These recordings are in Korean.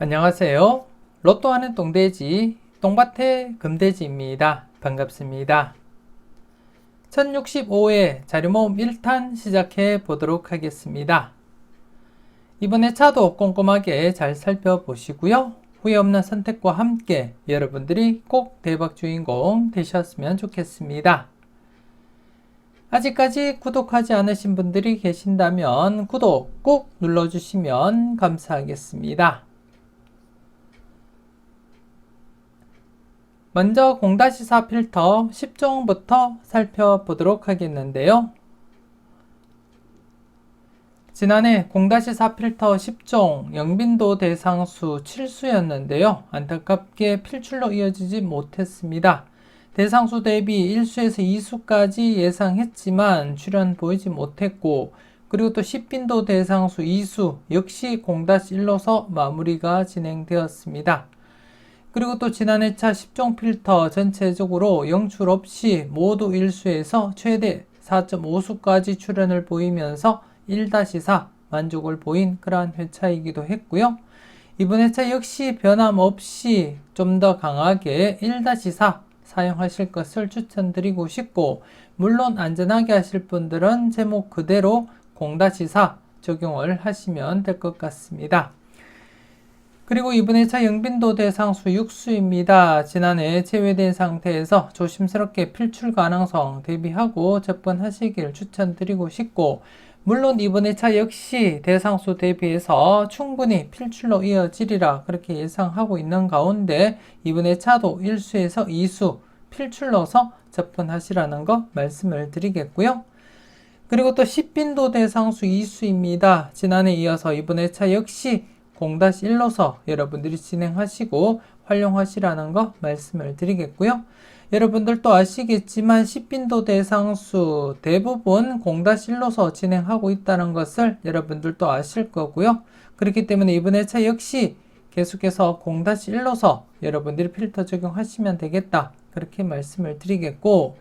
안녕하세요. 로또 하는 똥돼지, 똥밭의 금돼지입니다. 반갑습니다. 1065회 자료모음 1탄 시작해 보도록 하겠습니다. 이번에 차도 꼼꼼하게 잘 살펴보시고요. 후회 없는 선택과 함께 여러분들이 꼭 대박 주인공 되셨으면 좋겠습니다. 아직까지 구독하지 않으신 분들이 계신다면 구독 꼭 눌러주시면 감사하겠습니다. 먼저 0-4 필터 10종부터 살펴보도록 하겠는데요. 지난해 0-4 필터 10종 영빈도 대상수 7수였는데요. 안타깝게 필출로 이어지지 못했습니다. 대상수 대비 1수에서 2수까지 예상했지만 출현 보이지 못했고, 그리고 또 10빈도 대상수 2수 역시 0-1로서 마무리가 진행되었습니다. 그리고 또 지난해 차 10종 필터 전체적으로 영출 없이 모두 1수에서 최대 4.5수까지 출현을 보이면서 1-4 만족을 보인 그러한 회차이기도 했고요. 이번 회차 역시 변함없이 좀 더 강하게 1-4 사용하실 것을 추천드리고 싶고, 물론 안전하게 하실 분들은 제목 그대로 0-4 적용을 하시면 될 것 같습니다. 그리고 이번 회차 영빈도 대상수 6수입니다. 지난해 제외된 상태에서 조심스럽게 필출 가능성 대비하고 접근하시길 추천드리고 싶고, 물론 이번 회차 역시 대상수 대비해서 충분히 필출로 이어지리라 그렇게 예상하고 있는 가운데 이번 회차도 1수에서 2수 필출로서 접근하시라는 거 말씀을 드리겠고요. 그리고 또 10빈도 대상수 2수입니다. 지난해 이어서 이번 회차 역시 0-1로서 여러분들이 진행하시고 활용하시라는 거 말씀을 드리겠고요. 여러분들도 아시겠지만 10빈도 대상수 대부분 0-1로서 진행하고 있다는 것을 여러분들도 아실 거고요. 그렇기 때문에 이번 회차 역시 계속해서 0-1로서 여러분들이 필터 적용하시면 되겠다 그렇게 말씀을 드리겠고,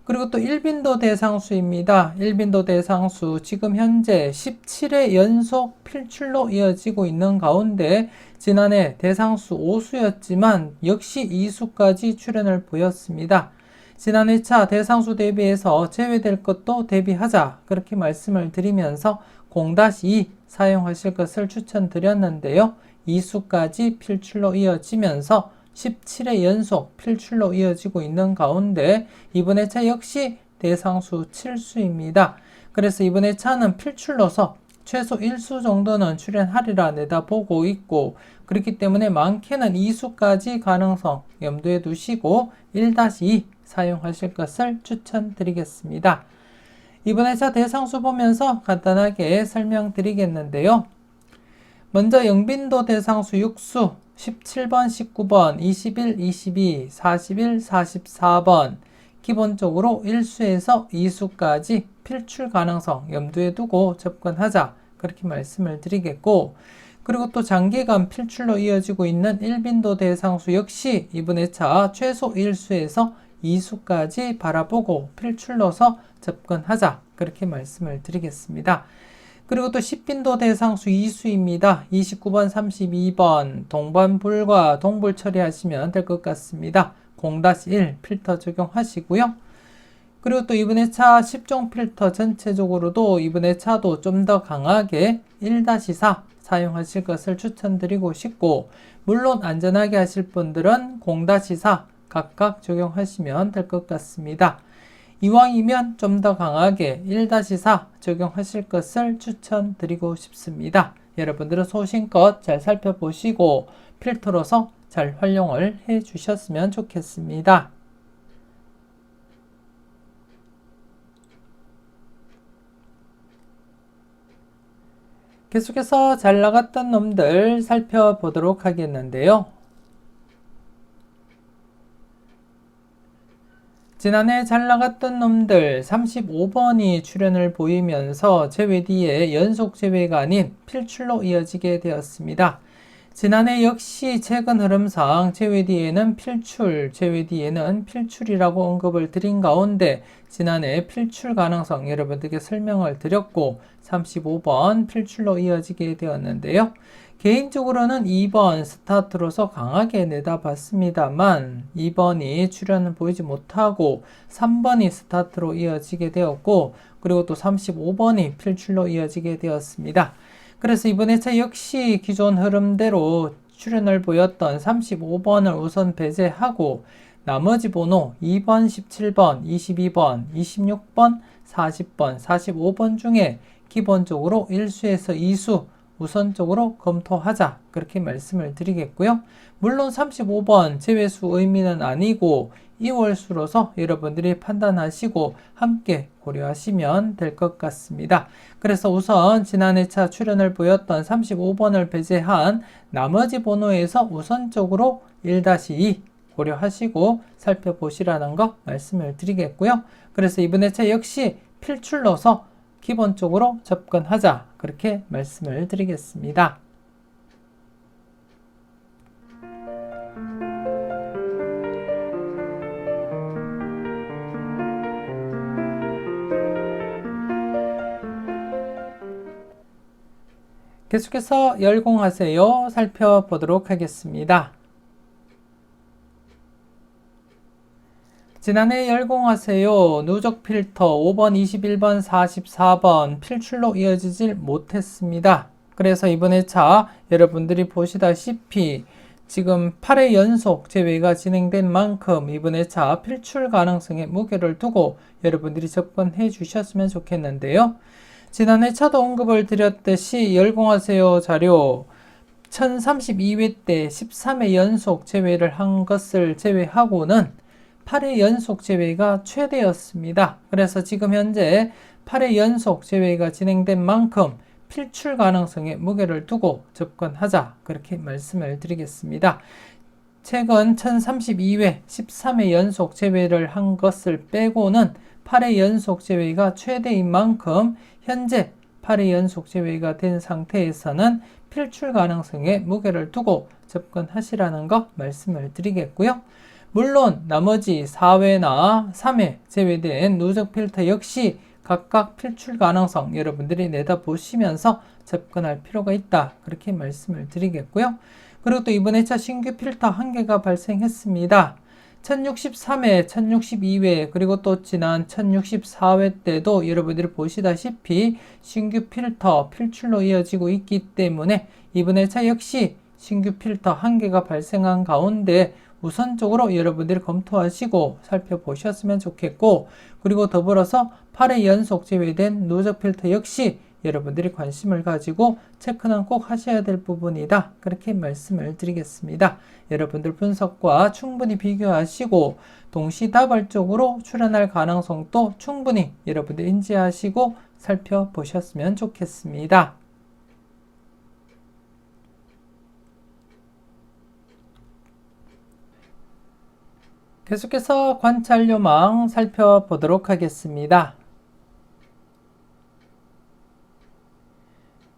그리고 또 1빈도 대상수입니다. 1빈도 대상수 지금 현재 17회 연속 필출로 이어지고 있는 가운데 지난해 대상수 5수였지만 역시 2수까지 출현을 보였습니다. 지난해 차 대상수 대비해서 제외될 것도 대비하자 그렇게 말씀을 드리면서 0-2 사용하실 것을 추천드렸는데요. 2수까지 필출로 이어지면서 17회 연속 필출로 이어지고 있는 가운데 이번 회차 역시 대상수 7수입니다. 그래서 이번 회차는 필출로서 최소 1수 정도는 출현하리라 내다보고 있고, 그렇기 때문에 많게는 2수까지 가능성 염두에 두시고 1-2 사용하실 것을 추천드리겠습니다. 이번 회차 대상수 보면서 간단하게 설명드리겠는데요. 먼저 영빈도 대상수 6수 17번, 19번, 21, 22, 41, 44번 기본적으로 1수에서 2수까지 필출 가능성 염두에 두고 접근하자 그렇게 말씀을 드리겠고, 그리고 또 장기간 필출로 이어지고 있는 1빈도 대상수 역시 이번 회차 최소 1수에서 2수까지 바라보고 필출로서 접근하자 그렇게 말씀을 드리겠습니다. 그리고 또 10빈도 대상수 2수입니다. 29번, 32번 동반불과 동불 처리하시면 될 것 같습니다. 0-1 필터 적용하시고요. 그리고 또 이번 회차 10종 필터 전체적으로도 이번 회차도 좀 더 강하게 1-4 사용하실 것을 추천드리고 싶고, 물론 안전하게 하실 분들은 0-4 각각 적용하시면 될 것 같습니다. 이왕이면 좀 더 강하게 1-4 적용하실 것을 추천드리고 싶습니다. 여러분들은 소신껏 잘 살펴보시고 필터로서 잘 활용을 해 주셨으면 좋겠습니다. 계속해서 잘 나갔던 놈들 살펴보도록 하겠는데요. 지난해 잘 나갔던 놈들 35번이 출현을 보이면서 제외 뒤에 연속 제외가 아닌 필출로 이어지게 되었습니다. 지난해 역시 최근 흐름상 제외 뒤에는 필출이라고 언급을 드린 가운데 지난해 필출 가능성 여러분들께 설명을 드렸고 35번 필출로 이어지게 되었는데요. 개인적으로는 2번 스타트로서 강하게 내다봤습니다만 2번이 출현을 보이지 못하고 3번이 스타트로 이어지게 되었고 그리고 또 35번이 필출로 이어지게 되었습니다. 그래서 이번 회차 역시 기존 흐름대로 출현을 보였던 35번을 우선 배제하고 나머지 번호 2번, 17번, 22번, 26번, 40번, 45번 중에 기본적으로 1수에서 2수 우선적으로 검토하자 그렇게 말씀을 드리겠고요. 물론 35번 제외수 의미는 아니고 2월수로서 여러분들이 판단하시고 함께 고려하시면 될 것 같습니다. 그래서 우선 지난 회차 출현을 보였던 35번을 배제한 나머지 번호에서 우선적으로 1-2 고려하시고 살펴보시라는 거 말씀을 드리겠고요. 그래서 이번 회차 역시 필출로서 기본적으로 접근하자 그렇게 말씀을 드리겠습니다. 계속해서 열공하세요 살펴보도록 하겠습니다. 지난해 열공하세요 누적 필터 5번, 21번, 44번 필출로 이어지질 못했습니다. 그래서 이번 회차 여러분들이 보시다시피 지금 8회 연속 제외가 진행된 만큼 이번 회차 필출 가능성에 무게를 두고 여러분들이 접근해 주셨으면 좋겠는데요. 지난 회차도 언급을 드렸듯이 열공하세요 자료 1032회 때 13회 연속 제외를 한 것을 제외하고는 8회 연속 제외가 최대였습니다. 그래서 지금 현재 8회 연속 제외가 진행된 만큼 필출 가능성에 무게를 두고 접근하자 그렇게 말씀을 드리겠습니다. 최근 1032회 13회 연속 제외를 한 것을 빼고는 8회 연속 제외가 최대인 만큼 현재 8회 연속 제외가 된 상태에서는 필출 가능성에 무게를 두고 접근하시라는 거 말씀을 드리겠고요. 물론 나머지 4회나 3회 제외된 누적 필터 역시 각각 필출 가능성 여러분들이 내다보시면서 접근할 필요가 있다 그렇게 말씀을 드리겠고요. 그리고 또 이번 회차 신규 필터 1개가 발생했습니다. 1063회, 1062회 그리고 또 지난 1064회 때도 여러분들이 보시다시피 신규 필터 필출로 이어지고 있기 때문에 이번 회차 역시 신규 필터 1개가 발생한 가운데 우선적으로 여러분들이 검토하시고 살펴보셨으면 좋겠고 그리고 더불어서 8회 연속 제외된 누적 필터 역시 여러분들이 관심을 가지고 체크는 꼭 하셔야 될 부분이다 그렇게 말씀을 드리겠습니다. 여러분들 분석과 충분히 비교하시고 동시다발적으로 출현할 가능성도 충분히 여러분들 인지하시고 살펴보셨으면 좋겠습니다. 계속해서 관찰요망 살펴보도록 하겠습니다.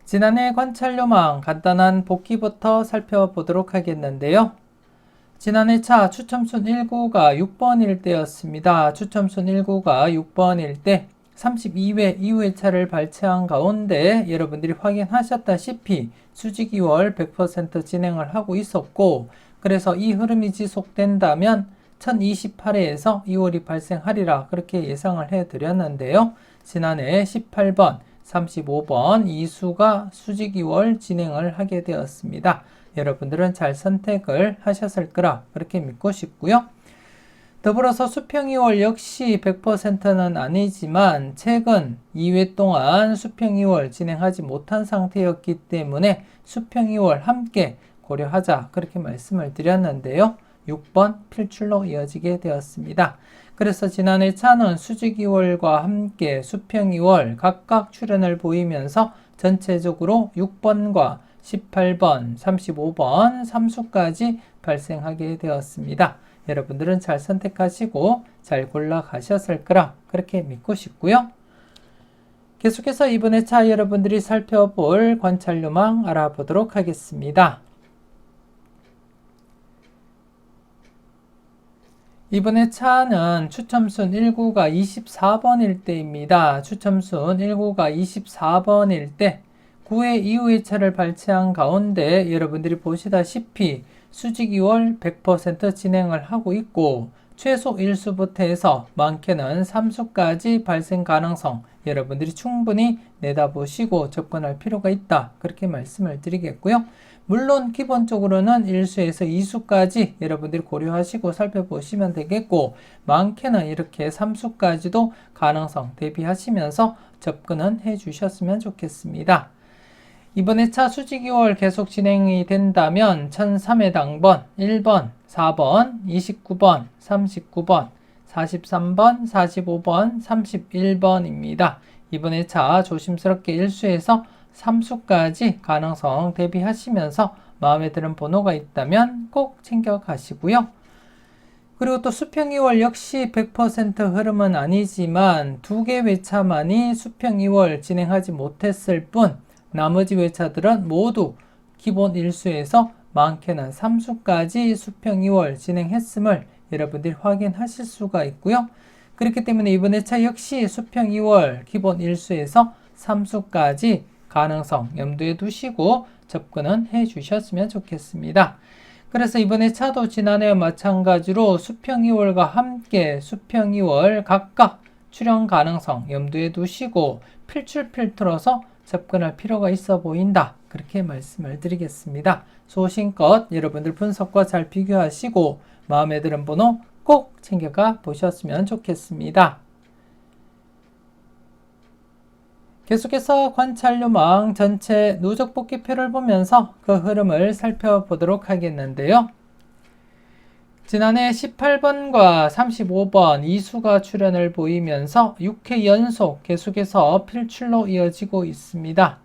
지난해 관찰요망 간단한 복기부터 살펴보도록 하겠는데요. 지난해 차 추첨순 1구가 6번일 때였습니다. 추첨순 1구가 6번일 때 32회 이후회차를 발췌한 가운데 여러분들이 확인하셨다시피 수직 2월 100% 진행을 하고 있었고 그래서 이 흐름이 지속된다면 1028회에서 2월이 발생하리라 그렇게 예상을 해드렸는데요. 지난해 18번, 35번 이수가 수직 2월 진행을 하게 되었습니다. 여러분들은 잘 선택을 하셨을 거라 그렇게 믿고 싶고요. 더불어서 수평 2월 역시 100%는 아니지만 최근 2회 동안 수평 2월 진행하지 못한 상태였기 때문에 수평 2월 함께 고려하자 그렇게 말씀을 드렸는데요. 6번 필출로 이어지게 되었습니다. 그래서 지난해 차는 수직 2월과 함께 수평 2월 각각 출현을 보이면서 전체적으로 6번과 18번, 35번, 3수까지 발생하게 되었습니다. 여러분들은 잘 선택하시고 잘 골라가셨을 거라 그렇게 믿고 싶고요. 계속해서 이번에 차 여러분들이 살펴볼 관찰요망 알아보도록 하겠습니다. 이번에 차는 추첨순 1구가 24번일 때입니다. 추첨순 1구가 24번일 때 9회 이후의 차를 발췌한 가운데 여러분들이 보시다시피 수직 2월 100% 진행을 하고 있고 최소 1수부터 해서 많게는 3수까지 발생 가능성 여러분들이 충분히 내다보시고 접근할 필요가 있다. 그렇게 말씀을 드리겠고요. 물론 기본적으로는 1수에서 2수까지 여러분들이 고려하시고 살펴보시면 되겠고 많게는 이렇게 3수까지도 가능성 대비하시면서 접근은 해 주셨으면 좋겠습니다. 이번에 차 수직 2월 계속 진행이 된다면 1003회 당번 1번, 4번, 29번, 39번, 43번, 45번, 31번입니다. 이번에 차 조심스럽게 1수에서 3수까지 가능성 대비하시면서 마음에 드는 번호가 있다면 꼭 챙겨 가시고요. 그리고 또 수평 2월 역시 100% 흐름은 아니지만 2개 회차만이 수평 2월 진행하지 못했을 뿐 나머지 회차들은 모두 기본 1수에서 많게는 3수까지 수평 2월 진행했음을 여러분들이 확인하실 수가 있고요. 그렇기 때문에 이번 회차 역시 수평 2월 기본 1수에서 3수까지 가능성 염두에 두시고 접근은 해 주셨으면 좋겠습니다. 그래서 이번 회차도 지난해와 마찬가지로 수평 2월과 함께 수평 2월 각각 출현 가능성 염두에 두시고 필출 필터로서 접근할 필요가 있어 보인다. 그렇게 말씀을 드리겠습니다. 소신껏 여러분들 분석과 잘 비교하시고 마음에 드는 번호 꼭 챙겨가 보셨으면 좋겠습니다. 계속해서 관찰요망 전체 누적 복귀표를 보면서 그 흐름을 살펴보도록 하겠는데요. 지난해 18번과 35번 2수가 출현을 보이면서 6회 연속 계속해서 필출로 이어지고 있습니다.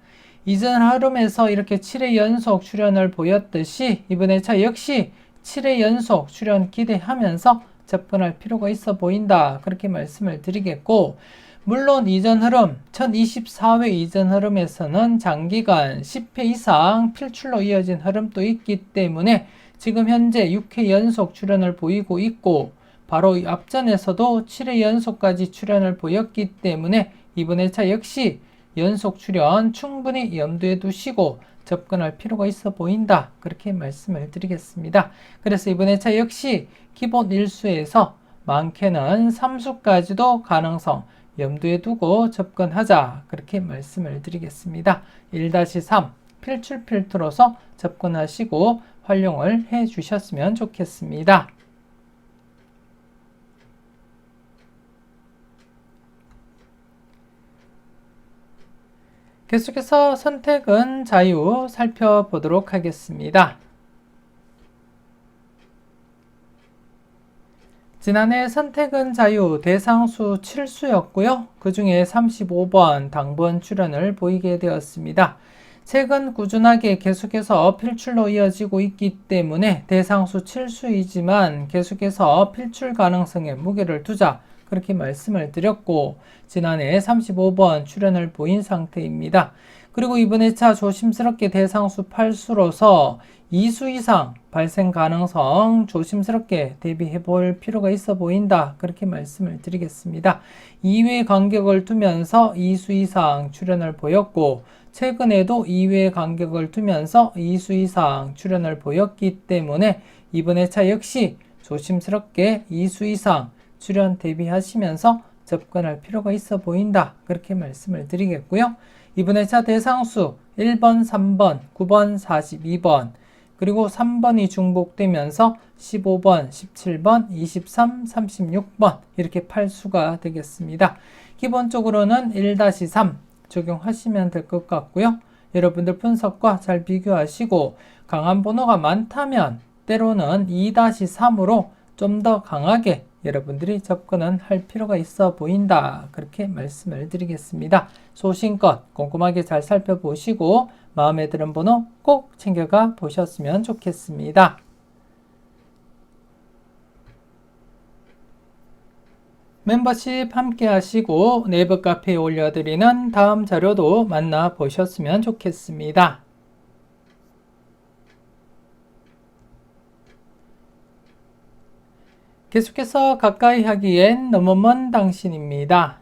이전 흐름에서 이렇게 7회 연속 출현을 보였듯이 이번 회차 역시 7회 연속 출현 기대하면서 접근할 필요가 있어 보인다. 그렇게 말씀을 드리겠고 물론 이전 흐름 1024회 이전 흐름에서는 장기간 10회 이상 필출로 이어진 흐름도 있기 때문에 지금 현재 6회 연속 출현을 보이고 있고 바로 앞전에서도 7회 연속까지 출현을 보였기 때문에 이번 회차 역시 연속 출현 충분히 염두에 두시고 접근할 필요가 있어 보인다. 그렇게 말씀을 드리겠습니다. 그래서 이번 회차 역시 기본 1수에서 많게는 3수까지도 가능성 염두에 두고 접근하자. 그렇게 말씀을 드리겠습니다. 1-3 필출 필터로서 접근하시고 활용을 해 주셨으면 좋겠습니다. 계속해서 선택은 자유 살펴보도록 하겠습니다. 지난해 선택은 자유 대상수 7수였고요. 그 중에 35번 당번 출현을 보이게 되었습니다. 최근 꾸준하게 계속해서 필출로 이어지고 있기 때문에 대상수 7수이지만 계속해서 필출 가능성에 무게를 두자. 그렇게 말씀을 드렸고 지난해 35번 출현을 보인 상태입니다. 그리고 이번 회차 조심스럽게 대상수 8수로서 2수 이상 발생 가능성 조심스럽게 대비해 볼 필요가 있어 보인다. 그렇게 말씀을 드리겠습니다. 2회 간격을 두면서 2수 이상 출현을 보였고 최근에도 2회 간격을 두면서 2수 이상 출현을 보였기 때문에 이번 회차 역시 조심스럽게 2수 이상 출현 대비하시면서 접근할 필요가 있어 보인다. 그렇게 말씀을 드리겠고요. 이번 회차 대상수 1번, 3번, 9번, 42번 그리고 3번이 중복되면서 15번, 17번, 23, 36번 이렇게 8수가 되겠습니다. 기본적으로는 1-3 적용하시면 될 것 같고요. 여러분들 분석과 잘 비교하시고 강한 번호가 많다면 때로는 2-3으로 좀 더 강하게 여러분들이 접근은 할 필요가 있어 보인다. 그렇게 말씀을 드리겠습니다. 소신껏 꼼꼼하게 잘 살펴보시고 마음에 드는 번호 꼭 챙겨가 보셨으면 좋겠습니다. 멤버십 함께 하시고 네이버 카페에 올려드리는 다음 자료도 만나보셨으면 좋겠습니다. 계속해서 가까이 하기엔 너무 먼 당신입니다.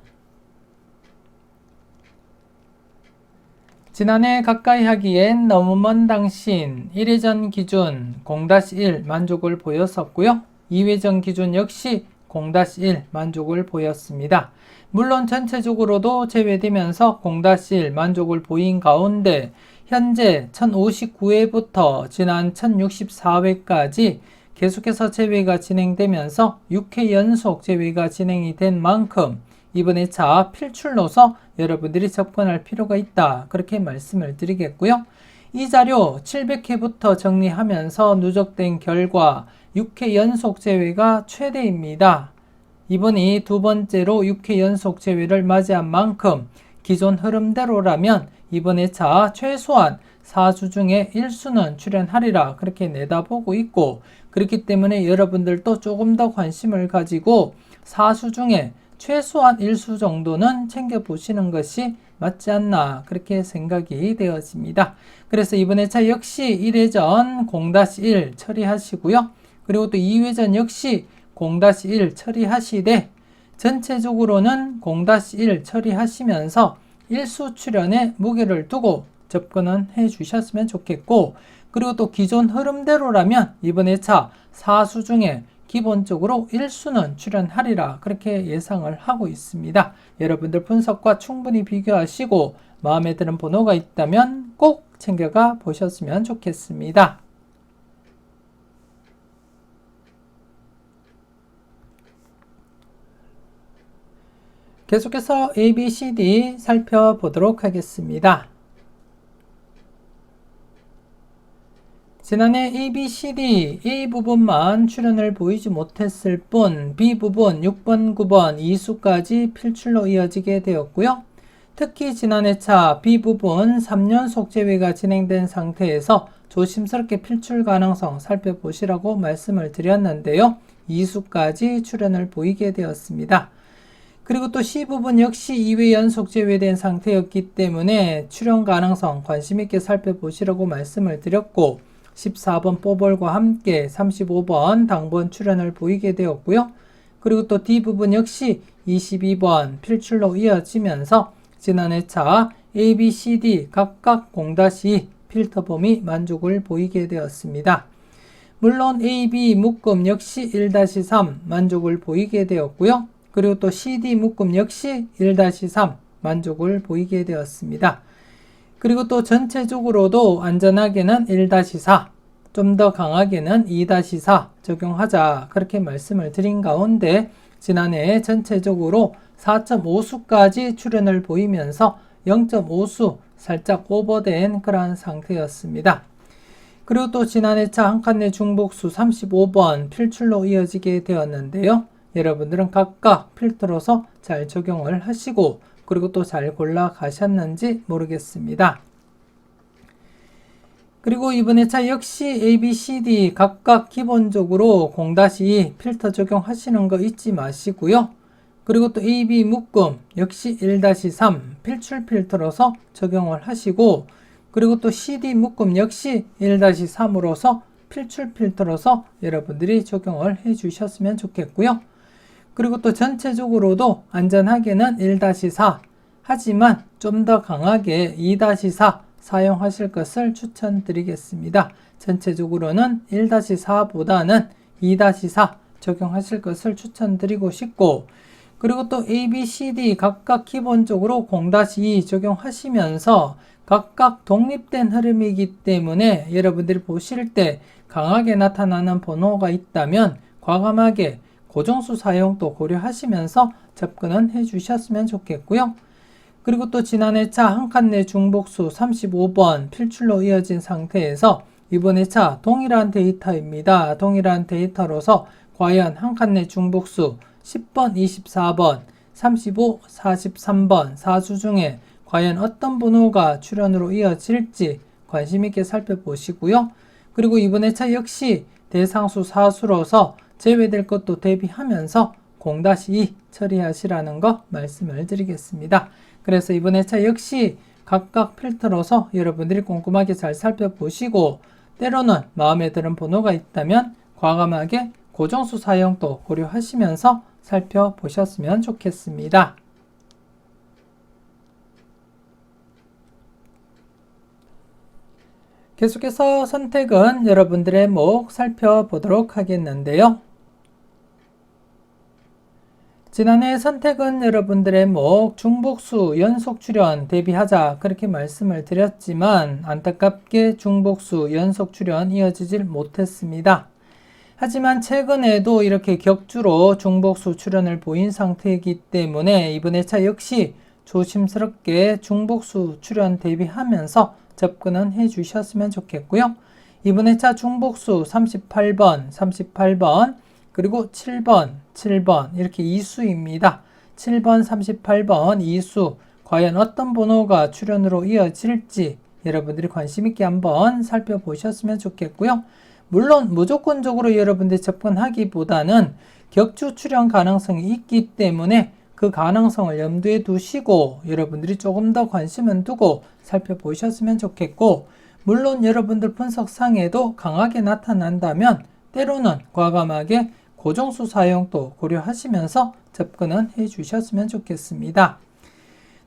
지난해 가까이 하기엔 너무 먼 당신 1회전 기준 0-1 만족을 보였었고요. 2회전 기준 역시 0-1 만족을 보였습니다. 물론 전체적으로도 제외되면서 0-1 만족을 보인 가운데 현재 1059회부터 지난 1064회까지 계속해서 제외가 진행되면서 6회 연속 제외가 진행이 된 만큼 이번에 차 필출로서 여러분들이 접근할 필요가 있다. 그렇게 말씀을 드리겠고요. 이 자료 700회부터 정리하면서 누적된 결과 6회 연속 제외가 최대입니다. 이번이 두 번째로 6회 연속 제외를 맞이한 만큼 기존 흐름대로라면 이번에 차 최소한 4수 중에 1수는 출연하리라 그렇게 내다보고 있고, 그렇기 때문에 여러분들도 조금 더 관심을 가지고 4수 중에 최소한 1수 정도는 챙겨보시는 것이 맞지 않나 그렇게 생각이 되어집니다. 그래서 이번에 차 역시 1회전 0-1 처리하시고요. 그리고 또 2회전 역시 0-1 처리하시되 전체적으로는 0-1 처리하시면서 1수 출연에 무게를 두고 접근은 해 주셨으면 좋겠고, 그리고 또 기존 흐름대로라면 이번에 차 4수 중에 기본적으로 1수는 출연하리라 그렇게 예상을 하고 있습니다. 여러분들 분석과 충분히 비교하시고 마음에 드는 번호가 있다면 꼭 챙겨가 보셨으면 좋겠습니다. 계속해서 ABCD 살펴보도록 하겠습니다. 지난해 ABCD A 부분만 출연을 보이지 못했을 뿐 B 부분 6번, 9번, 2수까지 필출로 이어지게 되었고요. 특히 지난해 차 B 부분 3연속 제외가 진행된 상태에서 조심스럽게 필출 가능성 살펴보시라고 말씀을 드렸는데요. 2수까지 출연을 보이게 되었습니다. 그리고 또 C 부분 역시 2회 연속 제외된 상태였기 때문에 출연 가능성 관심있게 살펴보시라고 말씀을 드렸고, 14번 뽀볼과 함께 35번 당번 출연을 보이게 되었고요. 그리고 또 D 부분 역시 22번 필출로 이어지면서 지난해 차 A, B, C, D 각각 0-2 필터 범위 만족을 보이게 되었습니다. 물론 A, B 묶음 역시 1-3 만족을 보이게 되었고요. 그리고 또 CD 묶음 역시 1-3 만족을 보이게 되었습니다. 그리고 또 전체적으로도 안전하게는 1-4, 좀 더 강하게는 2-4 적용하자 그렇게 말씀을 드린 가운데 지난해 전체적으로 4.5수까지 출현을 보이면서 0.5수 살짝 오버된 그러한 상태였습니다. 그리고 또 지난해 차 한 칸 내 중복수 35번 필출로 이어지게 되었는데요. 여러분들은 각각 필터로서 잘 적용을 하시고 그리고 또 잘 골라 가셨는지 모르겠습니다. 그리고 이번에 차 역시 A, B, C, D 각각 기본적으로 0-2 필터 적용하시는 거 잊지 마시고요. 그리고 또 A, B 묶음 역시 1-3 필출 필터로서 적용을 하시고, 그리고 또 CD 묶음 역시 1-3으로서 필출 필터로서 여러분들이 적용을 해 주셨으면 좋겠고요. 그리고 또 전체적으로도 안전하게는 1-4, 하지만 좀 더 강하게 2-4 사용하실 것을 추천드리겠습니다. 전체적으로는 1-4보다는 2-4 적용하실 것을 추천드리고 싶고, 그리고 또 A, B, C, D 각각 기본적으로 0-2 적용하시면서 각각 독립된 흐름이기 때문에 여러분들이 보실 때 강하게 나타나는 번호가 있다면 과감하게 고정수 사용도 고려하시면서 접근은 해주셨으면 좋겠고요. 그리고 또 지난해 차 한 칸 내 중복수 35번 필출로 이어진 상태에서 이번에 차 동일한 데이터입니다. 동일한 데이터로서 과연 한 칸 내 중복수 10번, 24번, 35, 43번 4수 중에 과연 어떤 번호가 출현으로 이어질지 관심있게 살펴보시고요. 그리고 이번에 차 역시 대상수 4수로서 제외될 것도 대비하면서 0-2 처리하시라는 거 말씀을 드리겠습니다. 그래서 이번에 차 역시 각각 필터로서 여러분들이 꼼꼼하게 잘 살펴보시고 때로는 마음에 드는 번호가 있다면 과감하게 고정수 사용도 고려하시면서 살펴보셨으면 좋겠습니다. 계속해서 선택은 여러분들의 목 살펴보도록 하겠는데요. 지난해 선택은 여러분들의 목 중복수 연속 출연 대비하자 그렇게 말씀을 드렸지만 안타깝게 중복수 연속 출연 이어지질 못했습니다. 하지만 최근에도 이렇게 격주로 중복수 출연을 보인 상태이기 때문에 이번 회차 역시 조심스럽게 중복수 출연 대비하면서 접근은 해 주셨으면 좋겠고요. 이번 회차 중복수 38번 그리고 7번 이렇게 2수입니다. 7번, 38번 2수 과연 어떤 번호가 출연으로 이어질지 여러분들이 관심 있게 한번 살펴보셨으면 좋겠고요. 물론 무조건적으로 여러분들이 접근하기보다는 격주 출연 가능성이 있기 때문에 그 가능성을 염두에 두시고 여러분들이 조금 더 관심은 두고 살펴보셨으면 좋겠고, 물론 여러분들 분석상에도 강하게 나타난다면 때로는 과감하게 고정수 사용도 고려하시면서 접근은 해 주셨으면 좋겠습니다.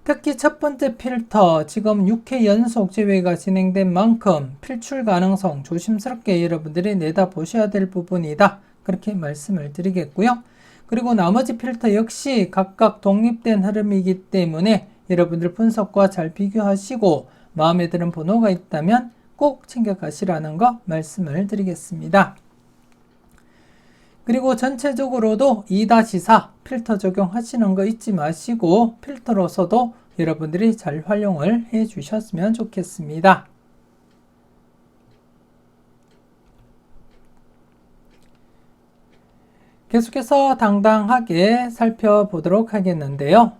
특히 첫 번째 필터, 지금 6회 연속 제외가 진행된 만큼 필출 가능성 조심스럽게 여러분들이 내다보셔야 될 부분이다. 그렇게 말씀을 드리겠고요. 그리고 나머지 필터 역시 각각 독립된 흐름이기 때문에 여러분들 분석과 잘 비교하시고 마음에 드는 번호가 있다면 꼭 챙겨가시라는 거 말씀을 드리겠습니다. 그리고 전체적으로도 2-4 필터 적용하시는 거 잊지 마시고 필터로서도 여러분들이 잘 활용을 해 주셨으면 좋겠습니다. 계속해서 당당하게 살펴보도록 하겠는데요.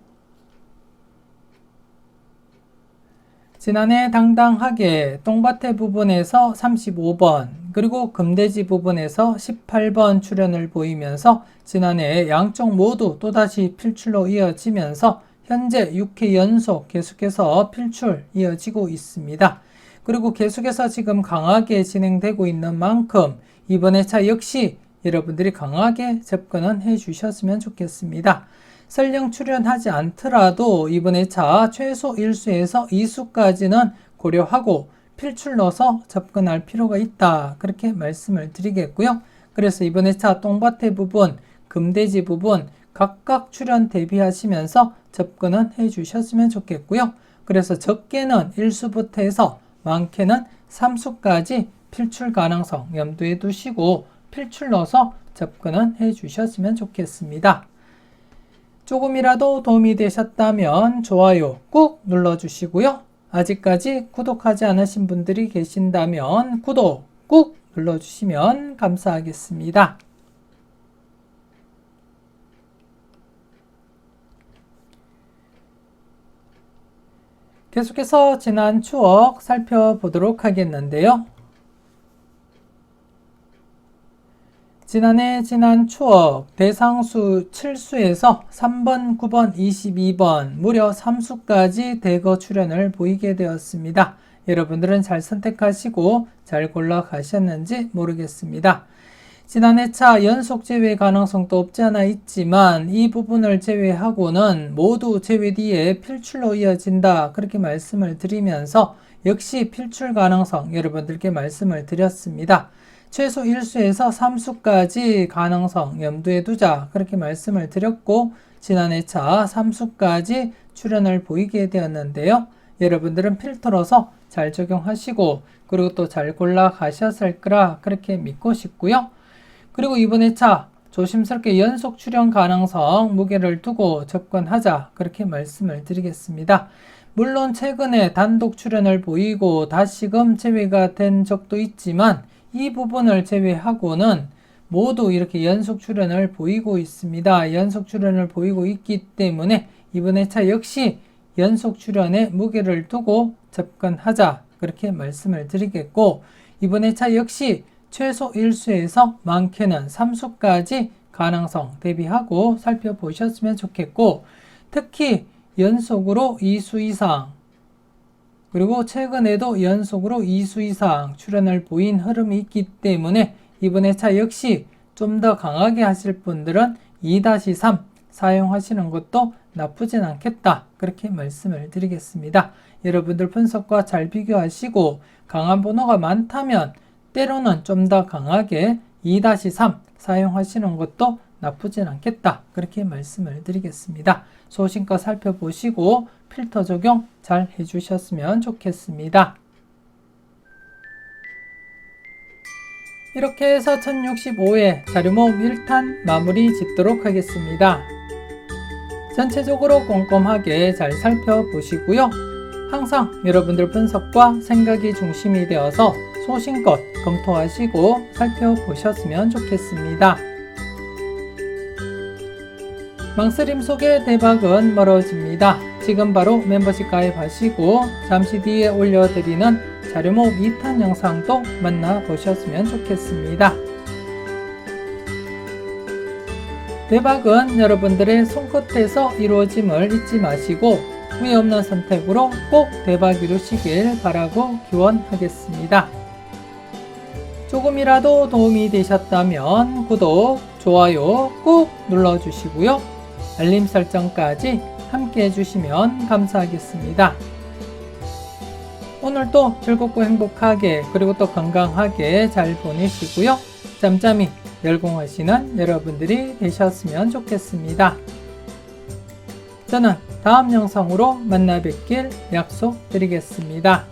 지난해 당당하게 똥밭에 부분에서 35번 그리고 금돼지 부분에서 18번 출연을 보이면서 지난해 양쪽 모두 또다시 필출로 이어지면서 현재 6회 연속 계속해서 필출 이어지고 있습니다. 그리고 계속해서 지금 강하게 진행되고 있는 만큼 이번 회차 역시 여러분들이 강하게 접근은 해 주셨으면 좋겠습니다. 설령 출연하지 않더라도 이번 회차 최소 1수에서 2수까지는 고려하고 필출 넣어서 접근할 필요가 있다. 그렇게 말씀을 드리겠고요. 그래서 이번 회차 똥밭의 부분, 금돼지 부분 각각 출연 대비하시면서 접근은 해 주셨으면 좋겠고요. 그래서 적게는 1수부터 해서 많게는 3수까지 필출 가능성 염두에 두시고 필출 넣어서 접근은 해 주셨으면 좋겠습니다. 조금이라도 도움이 되셨다면 좋아요 꾹 눌러주시고요. 아직까지 구독하지 않으신 분들이 계신다면 구독 꾹 눌러주시면 감사하겠습니다. 계속해서 지난 추억 살펴보도록 하겠는데요. 지난해 지난 추억 대상수 7수에서 3번, 9번, 22번 무려 3수까지 대거 출연을 보이게 되었습니다. 여러분들은 잘 선택하시고 잘 골라 가셨는지 모르겠습니다. 지난해 차 연속 제외 가능성도 없지 않아 있지만 이 부분을 제외하고는 모두 제외 뒤에 필출로 이어진다. 그렇게 말씀을 드리면서 역시 필출 가능성 여러분들께 말씀을 드렸습니다. 최소 1수에서 3수까지 가능성 염두에 두자 그렇게 말씀을 드렸고 지난해 차 3수까지 출연을 보이게 되었는데요. 여러분들은 필터로서 잘 적용하시고 그리고 또 잘 골라 가셨을 거라 그렇게 믿고 싶고요. 그리고 이번 회차 조심스럽게 연속 출연 가능성 무게를 두고 접근하자 그렇게 말씀을 드리겠습니다. 물론 최근에 단독 출연을 보이고 다시금 제외가 된 적도 있지만 이 부분을 제외하고는 모두 이렇게 연속 출연을 보이고 있습니다. 연속 출연을 보이고 있기 때문에 이번 회차 역시 연속 출연에 무게를 두고 접근하자 그렇게 말씀을 드리겠고 이번 회차 역시 최소 1수에서 많게는 3수까지 가능성 대비하고 살펴보셨으면 좋겠고 특히 연속으로 2수 이상 그리고 최근에도 연속으로 2수 이상 출연을 보인 흐름이 있기 때문에 이번 회차 역시 좀 더 강하게 하실 분들은 2-3 사용하시는 것도 나쁘진 않겠다. 그렇게 말씀을 드리겠습니다. 여러분들 분석과 잘 비교하시고 강한 번호가 많다면 때로는 좀 더 강하게 2-3 사용하시는 것도 나쁘진 않겠다. 그렇게 말씀을 드리겠습니다. 소신껏 살펴보시고 필터 적용 잘 해주셨으면 좋겠습니다. 이렇게 해서 1065회 자료 모음 1탄 마무리 짓도록 하겠습니다. 전체적으로 꼼꼼하게 잘 살펴보시고요. 항상 여러분들 분석과 생각이 중심이 되어서 소신껏 검토하시고 살펴보셨으면 좋겠습니다. 망설임 속에 대박은 멀어집니다. 지금 바로 멤버십 가입하시고 잠시 뒤에 올려드리는 자료 모음 2탄 영상도 만나보셨으면 좋겠습니다. 대박은 여러분들의 손끝에서 이루어짐을 잊지 마시고 후회 없는 선택으로 꼭 대박 이루시길 바라고 기원하겠습니다. 조금이라도 도움이 되셨다면 구독, 좋아요 꼭 눌러주시고요. 알림 설정까지 함께 해주시면 감사하겠습니다. 오늘도 즐겁고 행복하게 그리고 또 건강하게 잘 보내시고요. 짬짬이 열공하시는 여러분들이 되셨으면 좋겠습니다. 저는 다음 영상으로 만나 뵙길 약속드리겠습니다.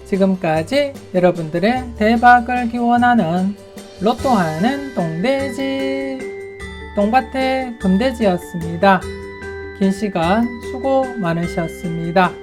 지금까지 여러분들의 대박을 기원하는 로또하는 똥돼지 똥밭의 금돼지였습니다. 긴 시간 수고 많으셨습니다.